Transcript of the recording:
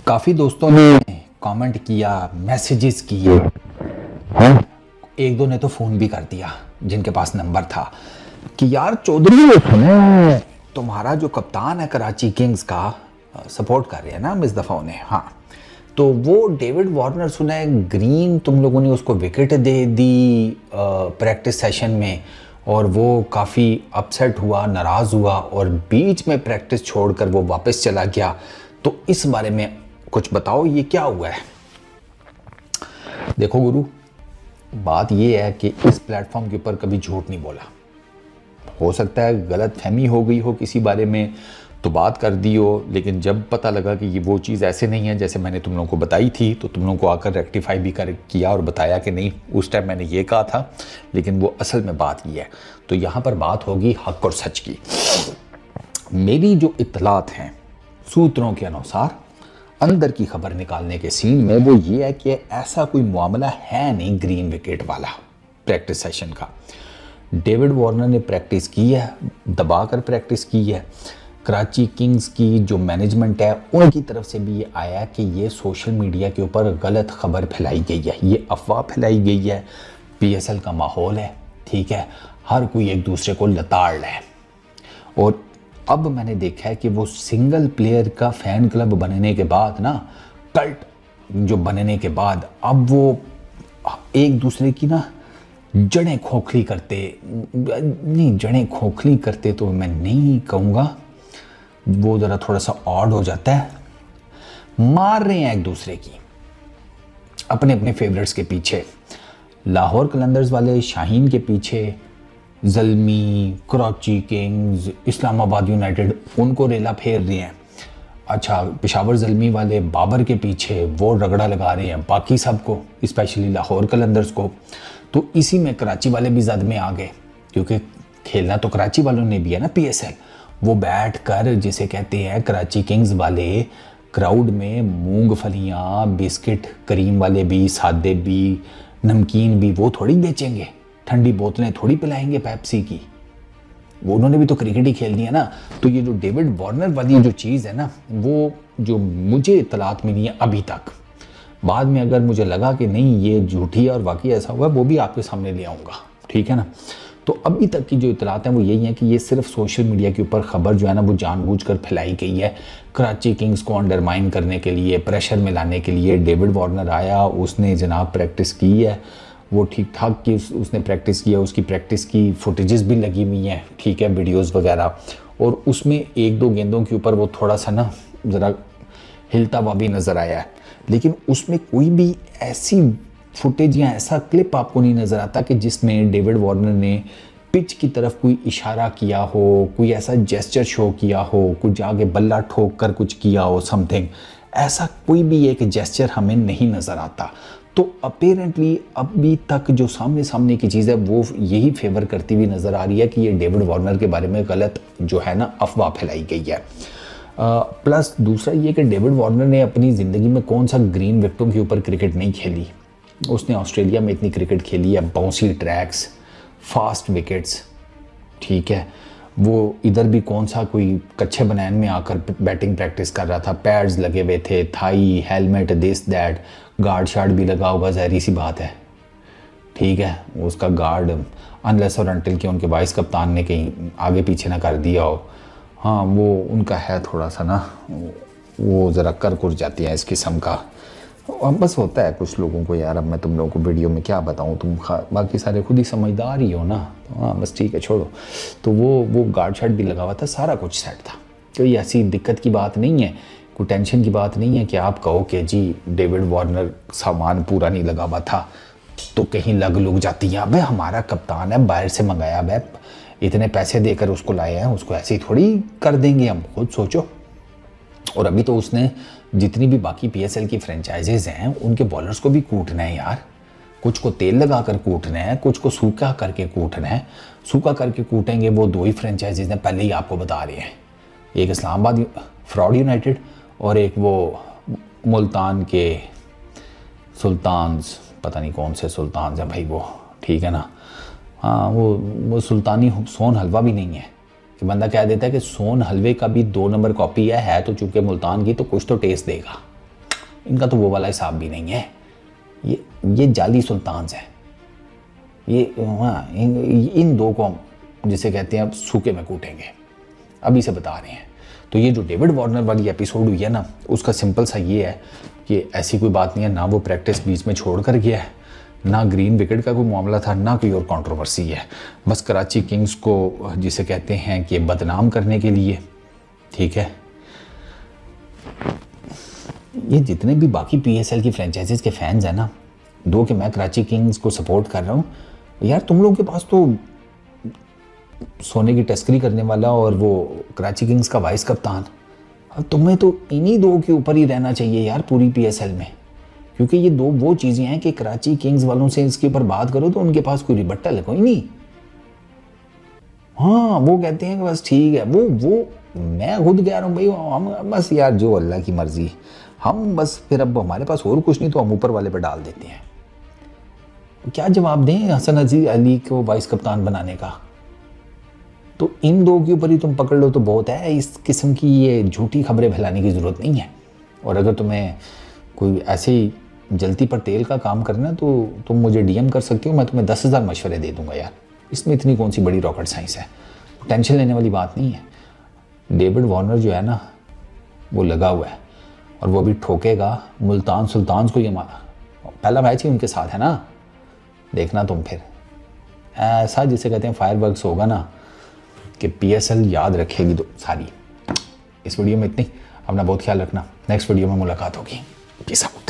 काफ़ी दोस्तों ने कमेंट किया, मैसेजेस किए हैं, एक दो ने तो फ़ोन भी कर दिया जिनके पास नंबर था कि यार चौधरी वो सुने तुम्हारा जो कप्तान है कराची किंग्स का सपोर्ट कर रहे हैं ना इस दफ़ा उन्हें। हाँ, तो वो डेविड वार्नर सुना है ग्रीन, तुम लोगों ने उसको विकेट दे दी प्रैक्टिस सेशन में और वो काफ़ी अपसेट हुआ, नाराज़ हुआ और बीच में प्रैक्टिस छोड़कर वो वापस चला गया। तो इस बारे में कुछ बताओ, ये क्या हुआ है? देखो गुरु, बात ये है कि इस प्लेटफॉर्म के ऊपर कभी झूठ नहीं बोला। हो सकता है गलत फहमी हो गई हो किसी बारे में तो बात कर दी हो, लेकिन जब पता लगा कि ये वो चीज़ ऐसे नहीं है जैसे मैंने तुम लोगों को बताई थी तो तुम लोगों को आकर रेक्टिफाई भी किया और बताया कि नहीं, उस टाइम मैंने ये कहा था, लेकिन वो असल में बात ये है। तो यहाँ पर बात होगी हक और सच की। मेरी जो इत्तलात हैं सूत्रों के अनुसार, अंदर की खबर निकालने के सीन में, वो ये है कि ऐसा कोई मामला है नहीं ग्रीन विकेट वाला प्रैक्टिस सेशन का। डेविड वार्नर ने प्रैक्टिस की है, दबाकर प्रैक्टिस की है। कराची किंग्स की जो मैनेजमेंट है उनकी तरफ से भी ये आया कि ये सोशल मीडिया के ऊपर गलत खबर फैलाई गई है, ये अफवाह फैलाई गई है। पीएसएल का माहौल है, ठीक है, हर कोई एक दूसरे को लताड़ रहा है। और अब मैंने देखा है कि वो सिंगल प्लेयर का फैन क्लब बनने के बाद ना, कल्ट जो बनने के बाद, अब वो एक दूसरे की ना जड़ें खोखली करते, नहीं जड़ें खोखली करते तो मैं नहीं कहूँगा, वो ज़रा थोड़ा सा ऑड हो जाता है, मार रहे हैं एक दूसरे की अपने अपने फेवरेट्स के पीछे। लाहौर कलंदर्स वाले शाहीन के पीछे ज़ल्मी, कराची किंग्स, इस्लामाबाद यूनाइटेड उनको रेला फेर रहे हैं। अच्छा, पेशावर ज़ल्मी वाले बाबर के पीछे वो रगड़ा लगा रहे हैं बाकी सबको, स्पेशली लाहौर कलंदर्स को। तो इसी में कराची वाले भी जद में आ गए, क्योंकि खेलना तो कराची वालों ने भी है ना पीएसएल। वो बैठ कर, जिसे कहते हैं कराची किंग्स वाले, क्राउड में मूंगफलियाँ, बिस्किट, क्रीम वाले भी, सादे भी, नमकीन भी, वो थोड़ी बेचेंगे, ठंडी बोतलें थोड़ी पिलाएंगे पेप्सी की। वो उन्होंने भी तो क्रिकेट ही खेलनी है ना। तो ये जो डेविड वार्नर वाली जो चीज़ है ना, वो जो मुझे इत्तलात मिली है अभी तक, बाद में अगर मुझे लगा कि नहीं ये झूठी है और वाकई ऐसा हुआ, वो भी आपके सामने ले आऊँगा, ठीक है ना। तो अभी तक की जो इत्तलात हैं वो यही है कि ये सिर्फ सोशल मीडिया के ऊपर खबर जो है ना वो जानबूझकर फैलाई गई है कराची किंग्स को अंडरमाइन करने के लिए, प्रेशर में लाने के लिए। डेविड वार्नर आया, उसने जनाब प्रैक्टिस की है, वो ठीक ठाक की उसने प्रैक्टिस किया, उसकी प्रैक्टिस की फुटेजेस भी लगी हुई हैं, ठीक है, वीडियोस वगैरह। और उसमें एक दो गेंदों के ऊपर वो थोड़ा सा ना ज़रा हिलता हुआ भी नज़र आया है, लेकिन उसमें कोई भी ऐसी फुटेज या ऐसा क्लिप आपको नहीं नज़र आता कि जिसमें डेविड वार्नर ने पिच की तरफ कोई इशारा किया हो, कोई ऐसा जेस्चर शो किया हो, कुछ आगे बल्ला ठोक कर कुछ किया हो, समथिंग ऐसा कोई भी एक जेस्चर हमें नहीं नज़र आता। तो अपेरेंटली अभी तक जो सामने सामने की चीज़ है वो यही फेवर करती हुई नज़र आ रही है कि ये डेविड वार्नर के बारे में गलत जो है ना अफवाह फैलाई गई है। प्लस दूसरा ये कि डेविड वार्नर ने अपनी ज़िंदगी में कौन सा ग्रीन विकेटों के ऊपर क्रिकेट नहीं खेली। उसने ऑस्ट्रेलिया में इतनी क्रिकेट खेली है, बाउंसी ट्रैक्स, फास्ट विकेट्स, ठीक है। वो इधर भी कौन सा कोई कच्चे बनैन में आकर बैटिंग प्रैक्टिस कर रहा था, पैड्स लगे हुए थे, thigh, helmet, this that, guard shard भी लगा होगा, ज़ाहिर सी बात है, ठीक है। उसका गार्ड अनलेस और अनटिल के उनके वाइस कप्तान ने कहीं आगे पीछे ना कर दिया हो। हाँ, वो उनका है थोड़ा सा ना, वो ज़रा कर कुर जाती है इस किस्म का। अब बस होता है कुछ लोगों को यार, अब मैं तुम लोगों को वीडियो में क्या बताऊँ, तुम बाकी सारे खुद ही समझदार ही हो ना। तो हाँ बस ठीक है, छोड़ो। तो वो गार्ड शार्ड भी लगा हुआ था, सारा कुछ सेट था, कोई ऐसी दिक्कत की बात नहीं है, कोई टेंशन की बात नहीं है कि आप कहो कि जी डेविड वार्नर सामान पूरा नहीं लगा हुआ था तो कहीं लग लुग जाती है। अबे हमारा कप्तान है, बाहर से मंगाया, अबे इतने पैसे देकर उसको लाए हैं, उसको ऐसे ही थोड़ी कर देंगे हम, खुद सोचो। और अभी तो उसने जितनी भी बाकी पीएसएल की फ्रेंचाइजीज हैं उनके बॉलर्स को भी कूटना है यार, कुछ को तेल लगा कर कूटना है, कुछ को सूखा करके कूटना है। सूखा करके कूटेंगे वो दो ही फ्रेंचाइजीज हैं, पहले ही आपको बता रहे हैं, एक इस्लामाबाद फ्रॉड यूनाइटेड और एक वो मुल्तान के सुल्तान्स, पता नहीं कौन से सुल्तान्स हैं भाई वो, ठीक है ना। हाँ, वो सुल्तानी सोन हलवा भी नहीं है कि बंदा कह देता है कि सोन हलवे का भी 2 नंबर कॉपी है तो चूंकि मुल्तान की तो कुछ तो टेस्ट देगा, इनका तो वो वाला हिसाब भी नहीं है। ये जाली सुल्तान्स हैं ये। हाँ, इन दो को हम जिसे कहते हैं अब सूखे में कूटेंगे, अभी से बता रहे हैं। तो ये जो डेविड वार्नर वाली एपिसोड हुई है ना, उसका सिंपल सा ये है कि ऐसी कोई बात नहीं है, ना वो प्रैक्टिस बीच में छोड़ कर गया है, ना ग्रीन विकेट का कोई मामला था, ना कोई और कंट्रोवर्सी है। बस कराची किंग्स को जिसे कहते हैं कि बदनाम करने के लिए, ठीक है। ये जितने भी बाकी PSL की फ्रेंचाइजीज के फैंस हैं ना, दो कि मैं कराची किंग्स को सपोर्ट कर रहा हूँ, यार तुम लोगों के पास तो सोने की तस्करी करने वाला और वो कराची किंग्स का वाइस कप्तान, अब तुम्हें तो इन्हीं दो के ऊपर ही रहना चाहिए यार पूरी PSL में, क्योंकि ये दो वो चीज़ें हैं कि कराची किंग्स वालों से इसके ऊपर बात करो तो उनके पास कोई रिबट्टल है कोई नहीं। हाँ, वो कहते हैं कि बस ठीक है, वो मैं खुद कह रहा हूँ भाई, हम बस यार जो अल्लाह की मर्जी, हम बस फिर अब हमारे पास और कुछ नहीं तो हम ऊपर वाले पे डाल देते हैं। क्या जवाब दें हसन अजीज अली को वाइस कप्तान बनाने का? तो इन दो के ऊपर ही तुम पकड़ लो तो बहुत है। इस किस्म की ये झूठी खबरें फैलाने की ज़रूरत नहीं है। और अगर तुम्हें कोई ऐसे ही जलती पर तेल का काम करना तो तुम मुझे DM कर सकती हो, मैं तुम्हें 10,000 मशवरे दे दूंगा यार। इसमें इतनी कौन सी बड़ी रॉकेट साइंस है, टेंशन लेने वाली बात नहीं है। डेविड वार्नर जो है ना वो लगा हुआ है और वो भी ठोकेगा मुल्तान सुल्तान्स को। ये पहला मैच ही उनके साथ है ना, देखना तुम फिर ऐसा जिसे कहते हैं फायरवर्क्स होगा ना कि PSL याद रखेगी तो सारी। इस वीडियो में इतनी, अपना बहुत ख्याल रखना, नेक्स्ट वीडियो में मुलाकात होगी। Peace out.